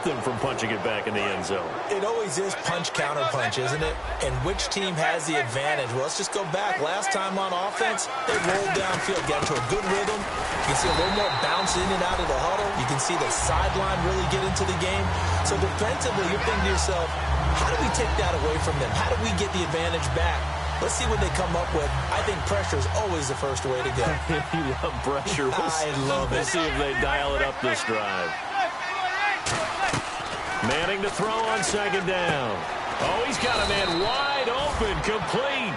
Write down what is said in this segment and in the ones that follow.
them from punching it back in the end zone. It always is punch-counter-punch, isn't it? And which team has the advantage? Well, let's just go back. Last time on offense, they rolled downfield, got into a good rhythm. You can see a little more bounce in and out of the huddle. You can see the sideline really get into the game. So defensively, you're thinking to yourself, how do we take that away from them? How do we get the advantage back? Let's see what they come up with. I think pressure is always the first way to go. You love pressure. I love it. We'll see if they dial it up this drive. Manning to throw on second down. Oh, he's got a man wide open, complete.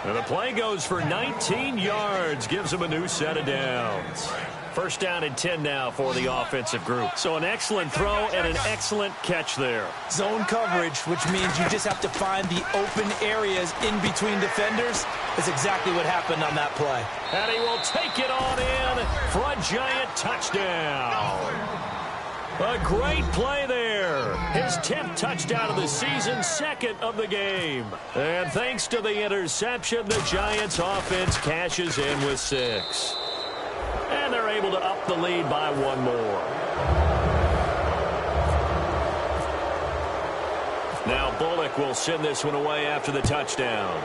And the play goes for 19 yards, gives him a new set of downs. First down and 10 now for the offensive group. So an excellent throw and an excellent catch there. Zone coverage, which means you just have to find the open areas in between defenders. That's exactly what happened on that play. And he will take it on in for a giant touchdown. A great play there. His 10th touchdown of the season, second of the game. And thanks to the interception, the Giants offense cashes in with 6. And they're able to up the lead by 1 more. Now Bullock will send this one away after the touchdown.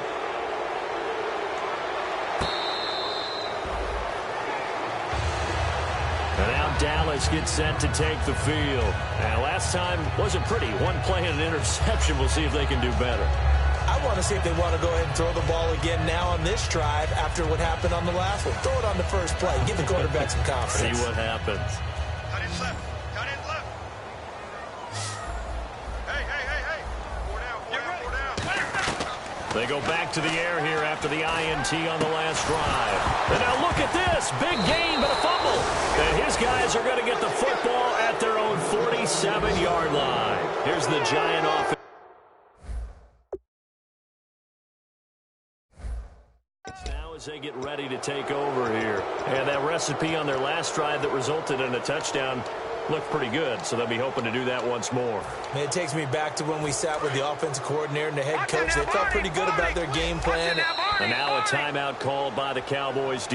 And now Dallas gets set to take the field. And last time wasn't pretty. One play and an interception. We'll see if they can do better. I want to see if they want to go ahead and throw the ball again now on this drive after what happened on the last one. Throw it on the first play. Give the quarterback some confidence. See what happens. Cut in left. Cut in left. Hey. 4 down. They go back to the air here after the INT on the last drive. And now look at this. Big gain, but a fumble. And his guys are going to get the football at their own 47-yard line. Here's the Giant offense. Now as they get ready to take over here. And that recipe on their last drive that resulted in a touchdown looked pretty good, so they'll be hoping to do that once more. Man, it takes me back to when we sat with the offensive coordinator and the head coach. They felt pretty good about their game plan. And now a timeout called by the Cowboys.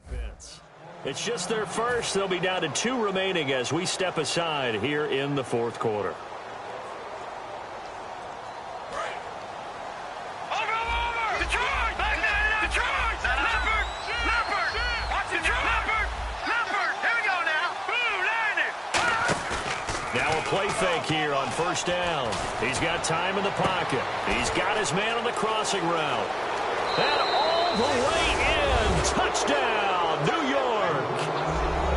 Defense. It's just their first. They'll be down to 2 remaining as we step aside here in the 4th quarter. Play fake here on first down. He's got time in the pocket. He's got his man on the crossing route. And all the way in. Touchdown, New York.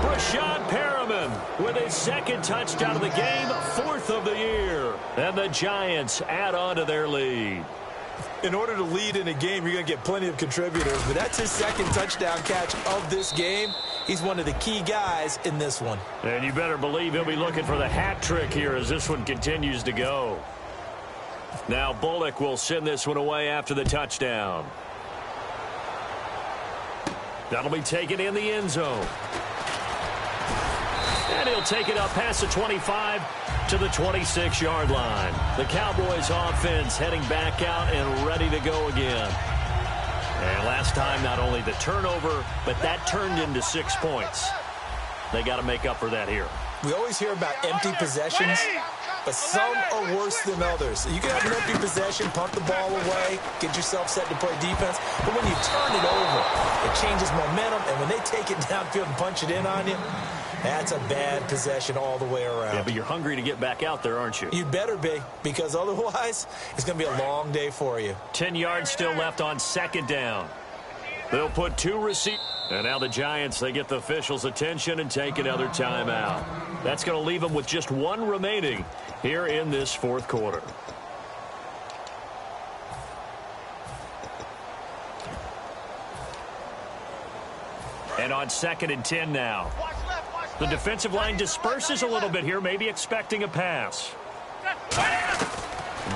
Brashad Perriman with his 2nd touchdown of the game, 4th of the year. And the Giants add on to their lead. In order to lead in a game, you're going to get plenty of contributors, but that's his 2nd touchdown catch of this game. He's one of the key guys in this one. And you better believe he'll be looking for the hat trick here as this one continues to go. Now Bullock will send this one away after the touchdown. That'll be taken in the end zone. And he'll take it up past the 25 to the 26-yard line. The Cowboys offense heading back out and ready to go again. And last time, not only the turnover, but that turned into 6 points. They got to make up for that here. We always hear about empty possessions, but some are worse than others. You can have an empty possession, punt the ball away, get yourself set to play defense. But when you turn it over, it changes momentum. And when they take it downfield and punch it in on you, that's a bad possession all the way around. Yeah, but you're hungry to get back out there, aren't you? You better be, because otherwise it's going to be a long day for you. 10 yards still left on second down. They'll put 2 receivers. And now the Giants, they get the officials' attention and take another timeout. That's going to leave them with just 1 remaining here in this 4th quarter. And on 2nd and 10 now. The defensive line disperses a little bit here, maybe expecting a pass.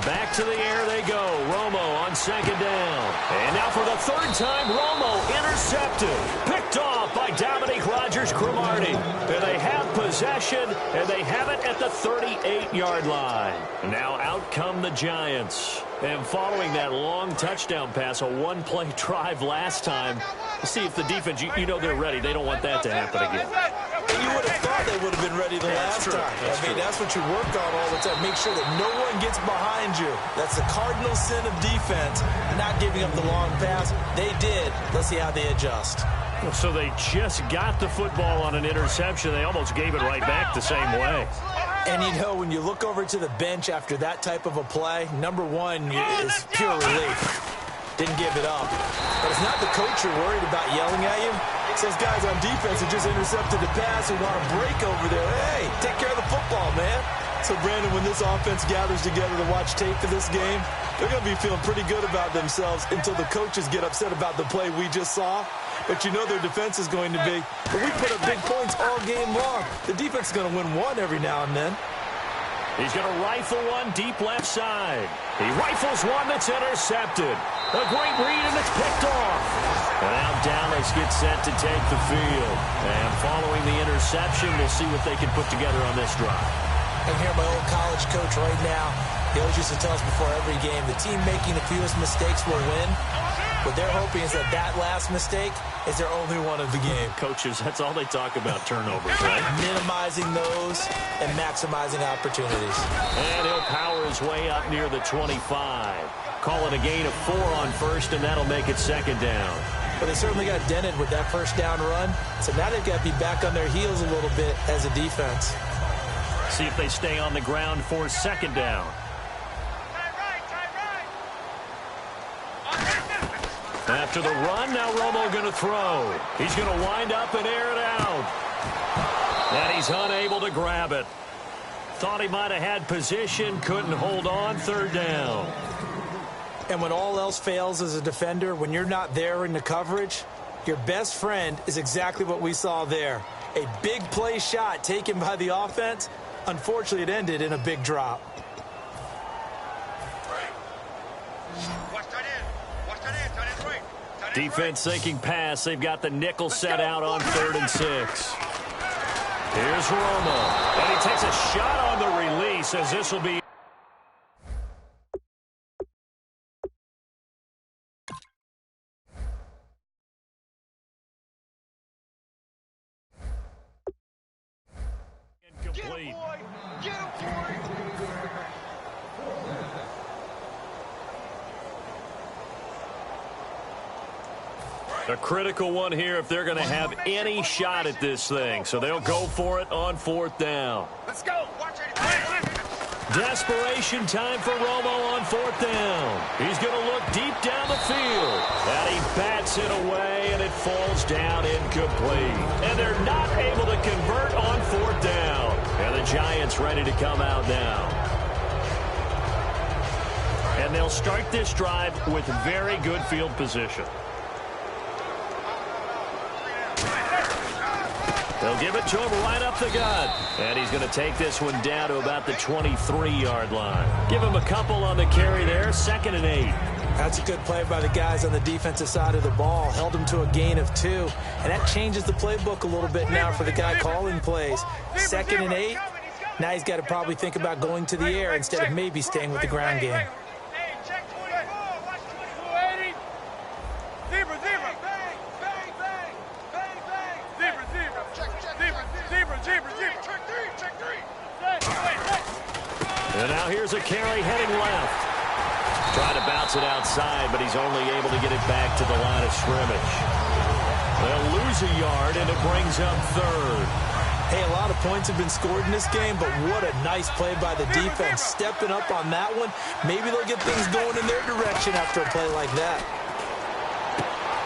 Back to the air they go. Romo on 2nd down. And now for the 3rd time, Romo intercepted. Picked off by Dominique Rodgers-Cromartie. And they have possession, and they have it at the 38-yard line. Now out come the Giants. And following that long touchdown pass, a 1-play drive last time, See if the defense, you know they're ready. They don't want that to happen again. And you would have thought they would have been ready the last time. That's what you work on all the time. Make sure that no one gets behind you. That's the cardinal sin of defense, not giving up the long pass. They did. Let's see how they adjust. So they just got the football on an interception. They almost gave it right back the same way. And, you know, when you look over to the bench after that type of a play, number one is pure relief. Didn't give it up. But it's not the coach you're worried about yelling at you. It's those guys on defense who just intercepted the pass who want to break over there. Hey, take care of the football, man. So, Brandon, when this offense gathers together to watch tape for this game, they're going to be feeling pretty good about themselves until the coaches get upset about the play we just saw. But you know their defense is going to be. But we put up big points all game long. The defense is going to win one every now and then. He's going to rifle one deep left side. He rifles one that's intercepted. A great read, and it's picked off. And now Dallas gets set to take the field. And following the interception, we'll see what they can put together on this drive. I hear my old college coach right now. He always used to tell us before every game, the team making the fewest mistakes will win. What they're hoping is that last mistake is their only one of the game. Coaches, that's all they talk about, turnovers, right? Minimizing those and maximizing opportunities. And he'll power his way up near the 25. Call it a gain of 4 on first, and that'll make it second down. But they certainly got dented with that first down run. So now they've got to be back on their heels a little bit as a defense. See if they stay on the ground for second down. After the run, now Romo going to throw. He's going to wind up and air it out. And he's unable to grab it. Thought he might have had position, couldn't hold on, third down. And when all else fails as a defender, when you're not there in the coverage, your best friend is exactly what we saw there. A big play shot taken by the offense. Unfortunately, it ended in a big drop. Defense thinking pass. They've got the nickel set out on 3rd and 6. Here's Romo. And he takes a shot on the release as this will be. Incomplete. Get him, boy! A critical one here if they're going to have any shot at this thing. So they'll go for it on 4th down. Let's go! Watch it! Desperation time for Romo on 4th down. He's going to look deep down the field. And he bats it away, and it falls down incomplete. And they're not able to convert on 4th down. And the Giants ready to come out now. And they'll start this drive with very good field position. They'll give it to him right up the gut. And he's going to take this one down to about the 23-yard line. Give him a couple on the carry there, 2nd and 8. That's a good play by the guys on the defensive side of the ball. Held him to a gain of 2. And that changes the playbook a little bit now for the guy calling plays. 2nd and 8. Now he's got to probably think about going to the air instead of maybe staying with the ground game. And now here's a carry heading left. Trying to bounce it outside, but he's only able to get it back to the line of scrimmage. They'll lose a yard, and it brings up 3rd. Hey, a lot of points have been scored in this game, but what a nice play by the defense. Stepping up on that one. Maybe they'll get things going in their direction after a play like that.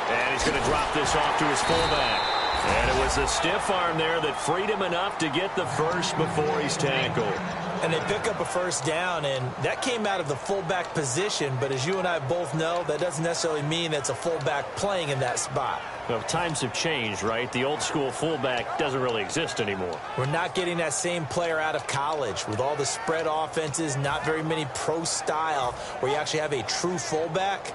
And he's going to drop this off to his fullback. And it was the stiff arm there that freed him enough to get the first before he's tackled. And they pick up a first down, and that came out of the fullback position. But as you and I both know, that doesn't necessarily mean that's a fullback playing in that spot. Well, times have changed, right? The old school fullback doesn't really exist anymore. We're not getting that same player out of college. With all the spread offenses, not very many pro style, where you actually have a true fullback.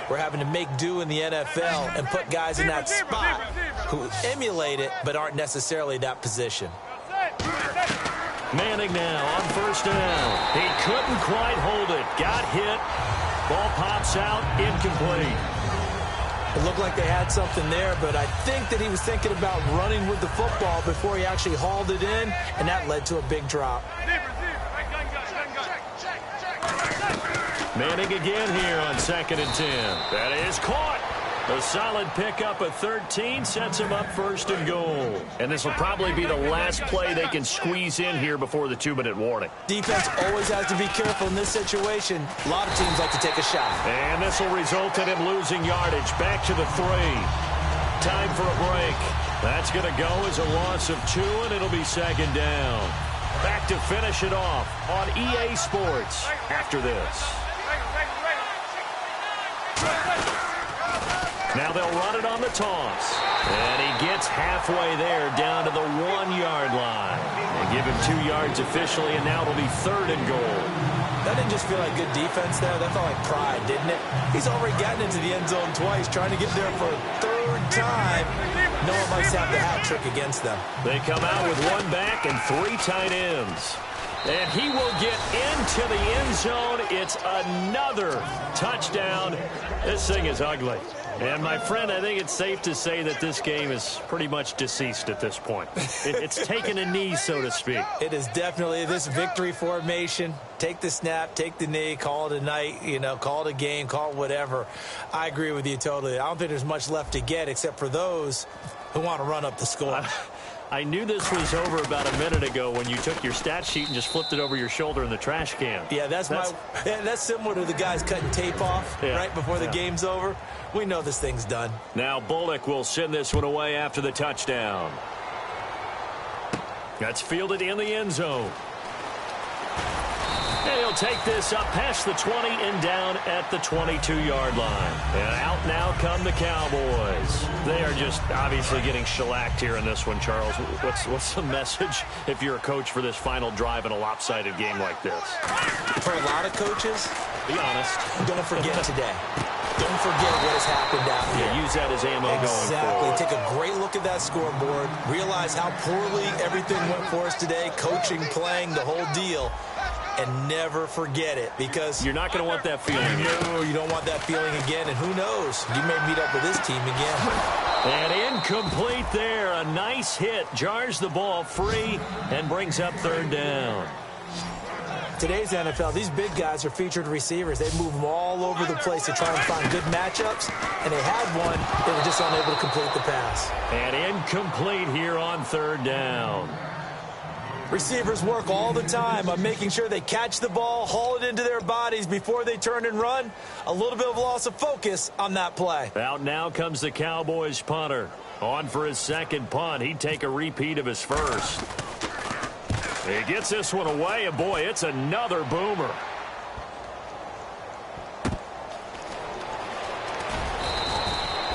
We're having to make do in the NFL and put guys in that spot who emulate it but aren't necessarily that position. Manning now on first down. He couldn't quite hold it. Got hit. Ball pops out. Incomplete. It looked like they had something there, but I think that he was thinking about running with the football before he actually hauled it in, and that led to a big drop. Manning again here on 2nd and 10. That is caught. A solid pickup of 13 sets him up 1st and goal. And this will probably be the last play they can squeeze in here before the 2-minute warning. Defense always has to be careful in this situation. A lot of teams like to take a shot. And this will result in him losing yardage. Back to the 3. Time for a break. That's going to go as a loss of 2, and it'll be 2nd down. Back to finish it off on EA Sports after this. Now they'll run it on the toss. And he gets halfway there down to the 1-yard line. They give him 2 yards officially, and now it'll be 3rd and goal. That didn't just feel like good defense there. That felt like pride, didn't it? He's already gotten into the end zone twice, trying to get there for a 3rd time. No one likes to have the hat trick against them. They come out with 1 back and 3 tight ends. And he will get into the end zone. It's another touchdown. This thing is ugly. And, my friend, I think it's safe to say that this game is pretty much deceased at this point. It's taken a knee, so to speak. It is definitely this victory formation. Take the snap, take the knee, call it a night, call it a game, call it whatever. I agree with you totally. I don't think there's much left to get except for those who want to run up the score. I knew this was over about a minute ago when you took your stat sheet and just flipped it over your shoulder in the trash can. Yeah, that's similar to the guys cutting tape off right before the game's over. We know this thing's done. Now Bullock will send this one away after the touchdown. That's fielded in the end zone. And he'll take this up past the 20 and down at the 22-yard line. And out now come the Cowboys. They are just obviously getting shellacked here in this one, Charles. What's the message if you're a coach for this final drive in a lopsided game like this? For a lot of coaches, be honest, don't forget today. Don't forget what has happened out here. Yeah, use that as ammo going Exactly. forward. Take a great look at that scoreboard. Realize how poorly everything went for us today. Coaching, playing, the whole deal. And never forget it, because you're not going to want that feeling again. No, you don't want that feeling again, and who knows? You may meet up with this team again. And incomplete there. A nice hit. Jars the ball free and brings up 3rd down. Today's NFL, these big guys are featured receivers. They move them all over the place to try and find good matchups, and they had one. They were just unable to complete the pass. And incomplete here on 3rd down. Receivers work all the time on making sure they catch the ball, haul it into their bodies before they turn and run. A little bit of loss of focus on that play. Out now comes the Cowboys punter. On for his 2nd punt. He'd take a repeat of his 1st. He gets this one away, and boy, it's another boomer.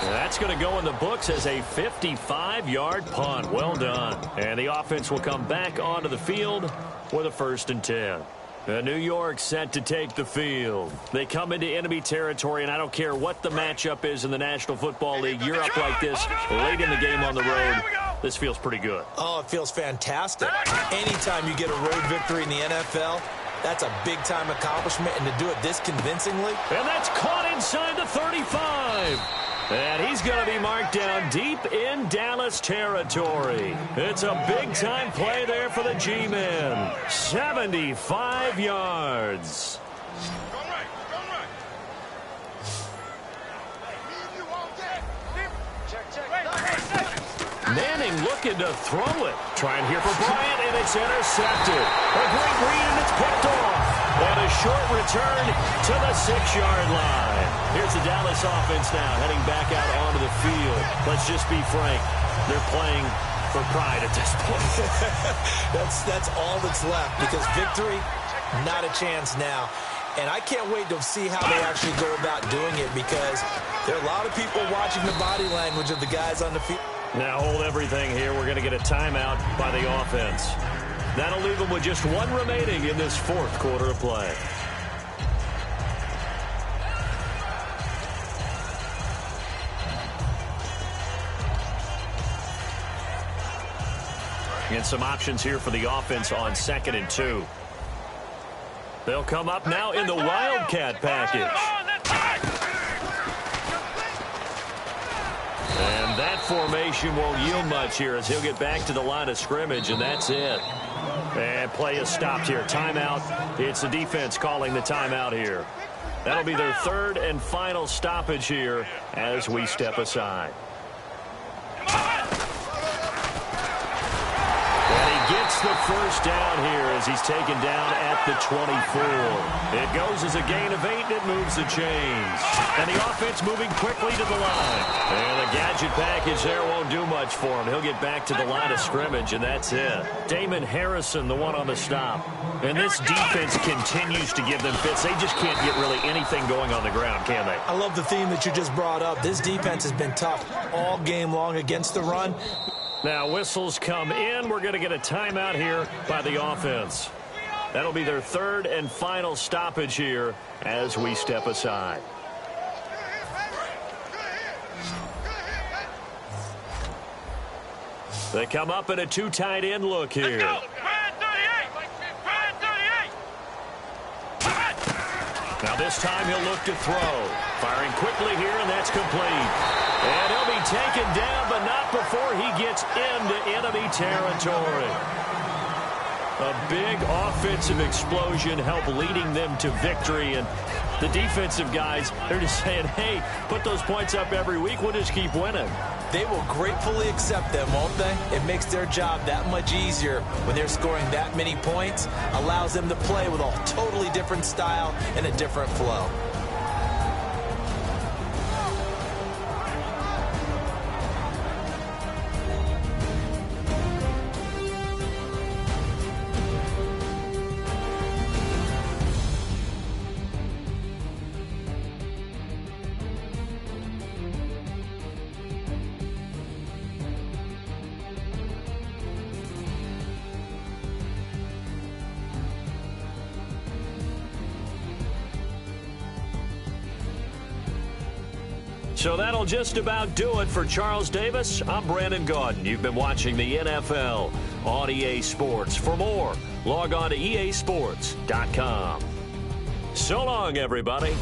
That's going to go in the books as a 55-yard punt. Well done. And the offense will come back onto the field with a 1st and 10. New York set to take the field. They come into enemy territory, and I don't care what the matchup is in the National Football League. You're up like this late in the game on the road. This feels pretty good. Oh, it feels fantastic. Anytime you get a road victory in the NFL, that's a big-time accomplishment, and to do it this convincingly. And that's caught inside the 35. And he's going to be marked down deep in Dallas territory. It's a big-time play there for the G-men. 75 yards. Manning looking to throw it. Trying here for Bryant, and it's intercepted. A great read, and it's picked off. And a short return to the 6-yard line. Here's the Dallas offense now, heading back out onto the field. Let's just be frank. They're playing for pride at this point. That's all that's left, because victory, not a chance now. And I can't wait to see how they actually go about doing it, because there are a lot of people watching the body language of the guys on the field. Now hold everything here. We're going to get a timeout by the offense. That'll leave them with just 1 remaining in this 4th quarter of play. And some options here for the offense on 2nd and 2. They'll come up now in the Wildcat package. formation won't yield much here as he'll get back to the line of scrimmage, and that's it. And play is stopped here. Timeout. It's the defense calling the timeout here. That'll be their third and final stoppage here as we step aside. Gets the first down here as he's taken down at the 24. It goes as a gain of 8, and it moves the chains. And the offense moving quickly to the line. And the gadget package there won't do much for him. He'll get back to the line of scrimmage, and that's it. Damon Harrison, the one on the stop. And this defense continues to give them fits. They just can't get really anything going on the ground, can they? I love the theme that you just brought up. This defense has been tough all game long against the run. Now whistles come in. We're going to get a timeout here by the offense. That'll be their third and final stoppage here as we step aside. They come up in a 2 tight end look here. Now this time he'll look to throw. Firing quickly here, and that's complete. And he'll be taken down, but not before he gets into enemy territory. A big offensive explosion helped leading them to victory. And the defensive guys, they're just saying, hey, put those points up every week. We'll just keep winning. They will gratefully accept them, won't they? It makes their job that much easier when they're scoring that many points. Allows them to play with a totally different style and a different flow. So that'll just about do it for Charles Davis. I'm Brandon Gaudin. You've been watching the NFL on EA Sports. For more, log on to easports.com. So long, everybody.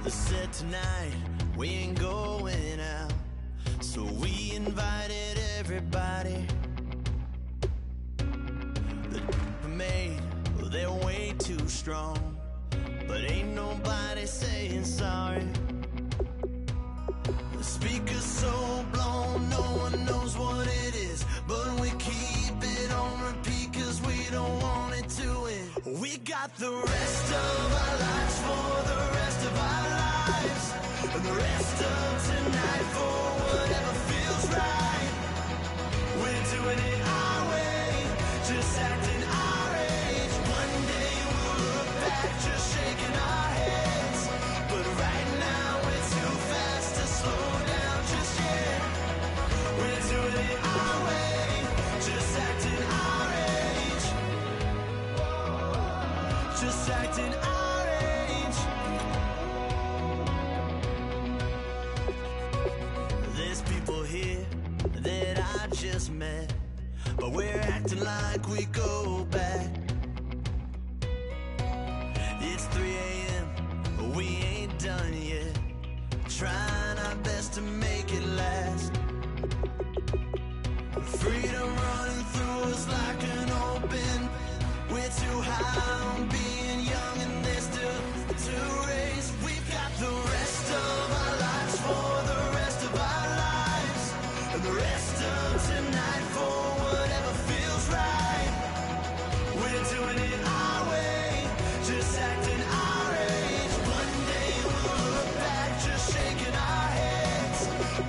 Said tonight we ain't going out, so we invited everybody. The we made, well, they're way too strong, but ain't nobody saying sorry. The speaker's so blown, no one knows what it is, but we keep it on repeat 'cause we don't want it to end. We got the rest of our lives for the rest of our lives, and the rest of tonight for whatever feels right. We're doing it our way, just acting our age. One day we'll look back just shaking our heads, but right now we're too fast to slow down just yet. We're doing it our way, just acting our age, just acting our age. There's people here that I just met, but we're acting like we go back. done yet. Trying our best to make it last. Freedom running through us like an open. We're too high on being young and there's still to race. We've got the rest of our lives for the rest of our lives. And the rest of tonight for whatever feels right. We're doing it our way, just acting our age. One day we'll look back just shaking our heads.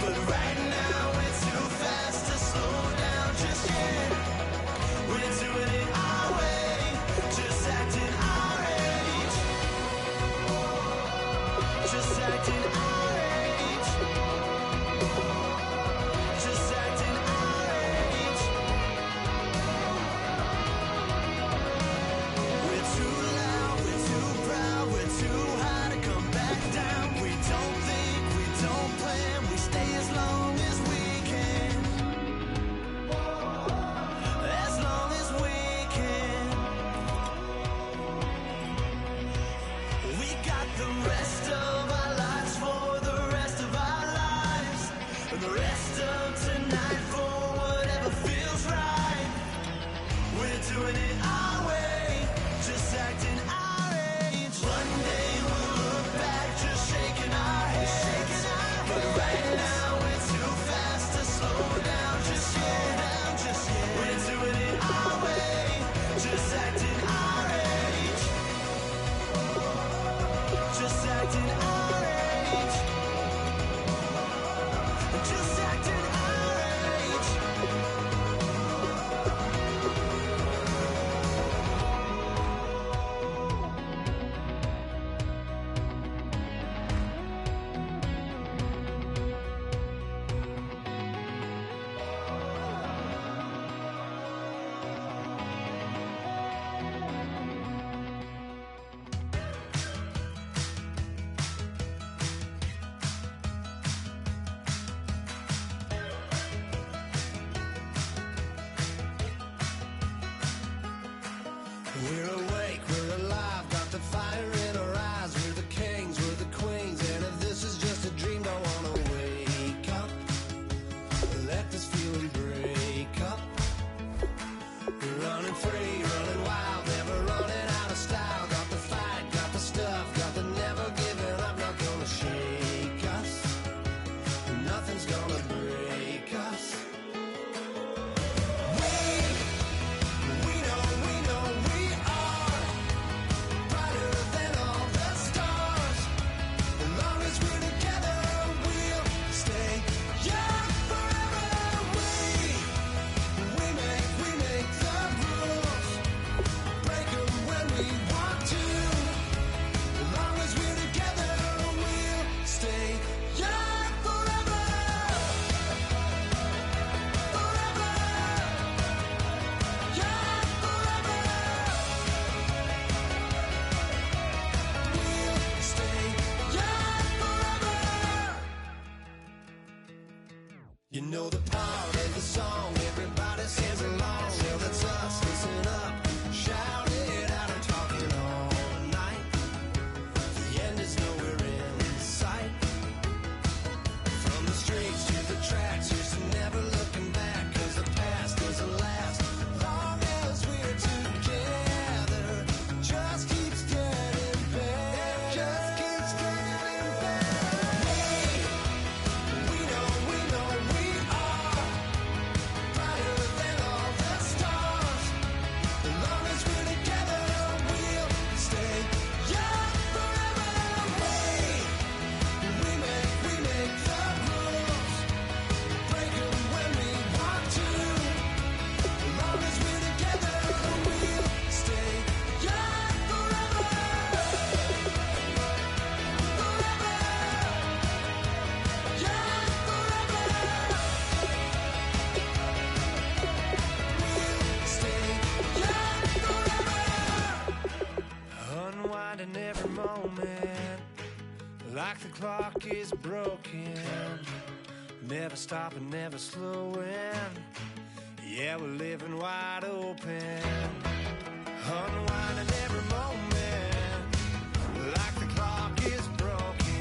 But right now we're too fast to slow down just yet. We're doing it our way, just acting our age. Just acting our age. Just acting our age. We're too loud, we're too proud, we're too high to come back down. We don't think, we don't plan, we stay as long as we can. As long as we can. We got the rest of our lives for the rest of our lives. And the rest of tonight for whatever feels right. We're doing it our way, just acting our age. One day we'll look back just shaking our heads. But right now we're too fast to slow down just yet. We're doing it our way, just acting our age. Just acting our age. Just acting our age. We're awake, we're alive, got the fire in our eyes. We're the kings, we're the queens, and if this is just a dream, don't wanna wake up. Let this feeling break up. We're running free, running wild, never running out of style. Got the fight, got the stuff, got the never giving up. Not gonna shake us, nothing's gonna break us. We know we are brighter than all the stars. As long as we're together, we'll stay young forever. We make the rules, break 'em when we want to. As long as we're together, we'll stay young forever. Forever. Young forever. We'll stay young forever. You know the part of the song, everybody sings along. Well, that's us, listen up, shout it out and talk it all night. The end is nowhere in sight. From the streets to the tracks, here's to never looking back. 'Cause the past doesn't last long as we're together. Just keeps getting better. Just keeps getting better. We know we are brighter than all the stars. As long as we're together, we'll stay young forever. We make the rules, break 'em when we want to. As long as we're together, we'll stay young forever. Forever. Young forever. We'll stay young forever. Unwinding every moment, like the clock is broken. Never stopping, never slowing. Yeah, we're living wide open. Unwinding every moment, like the clock is broken.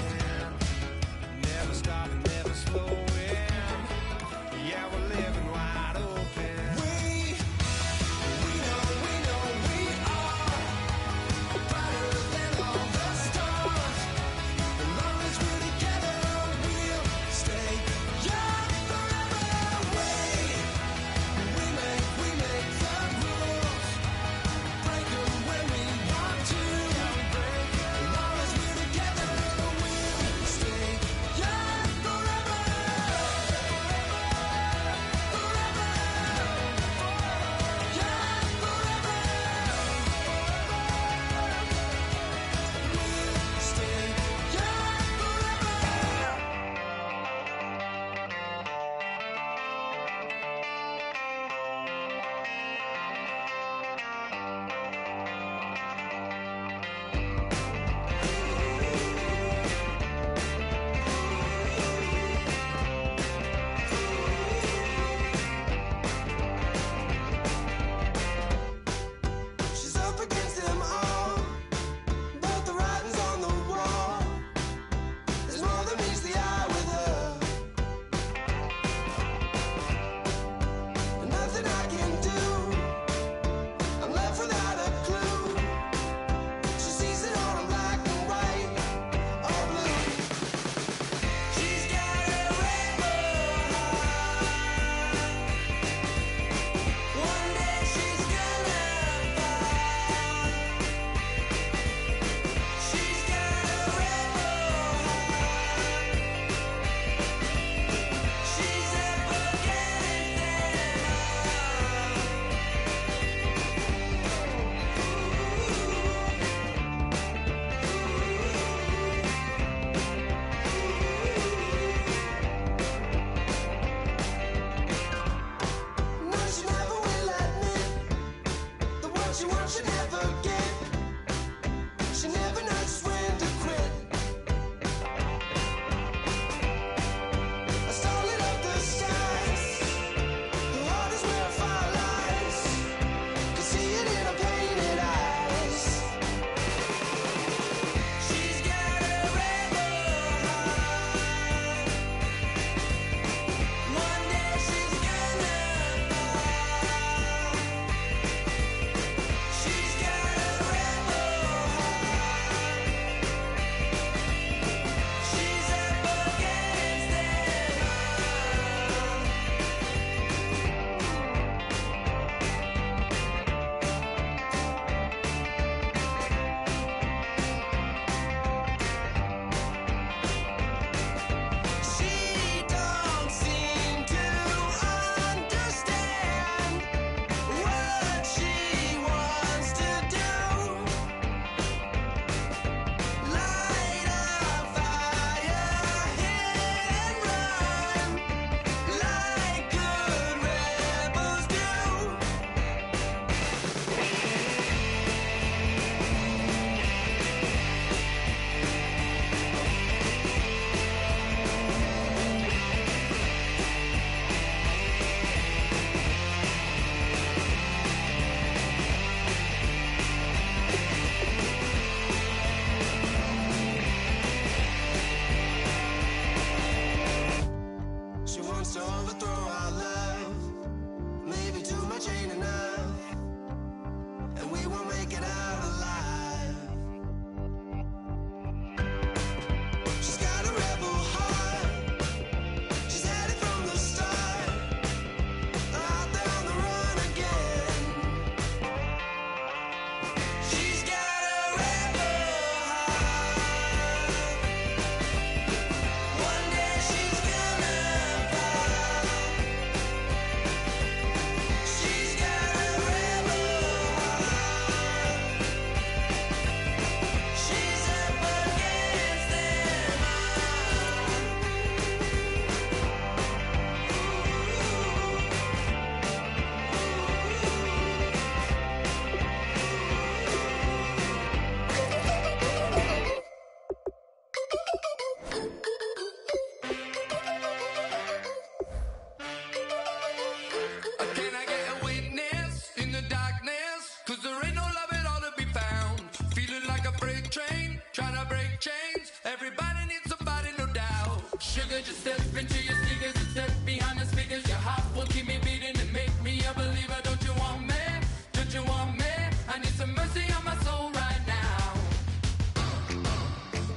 freight train, trying to break chains. Everybody needs somebody, no doubt. Sugar, just step into your sneakers and step behind the speakers. Your heart will keep me beating and make me a believer. Don't you want me? Don't you want me? I need some mercy on my soul right now.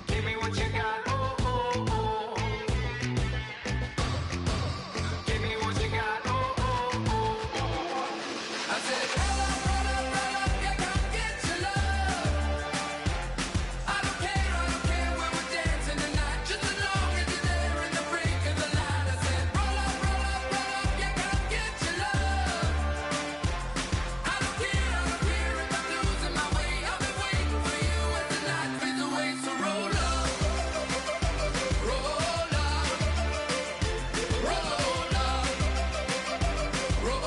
Give me what you got, oh, oh, oh. Give me what you got, oh, oh, oh, oh. I said, roll up, yeah, come get your love. I don't care when we're dancing tonight, just as long as you're there in the brink of the light. I said, roll up, yeah, come get your love. I don't care if I'm losing my way. I've been waiting for you as the night fades away. So roll up, roll up, roll up, roll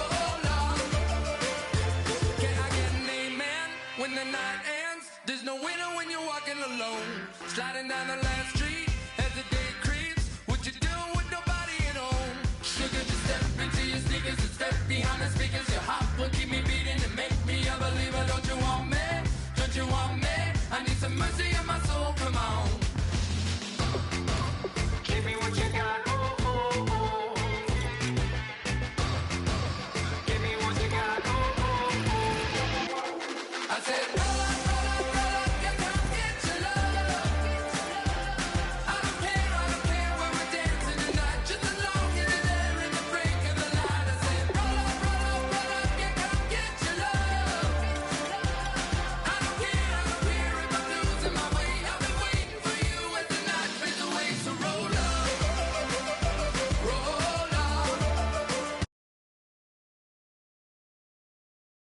up. Can I get an amen when the night ends? There's no winner when you're walking alone. Sliding down the last street as the day creeps. What you doing with nobody at home? Sugar, just step into your sneakers and step behind the speakers. Your heart will keep me beating and make me a believer. Don't you want me? Don't you want me? I need some mercy on my soul, come on. Give me what you got, oh, oh, oh. Give me what you got, oh, oh, oh. I said, roll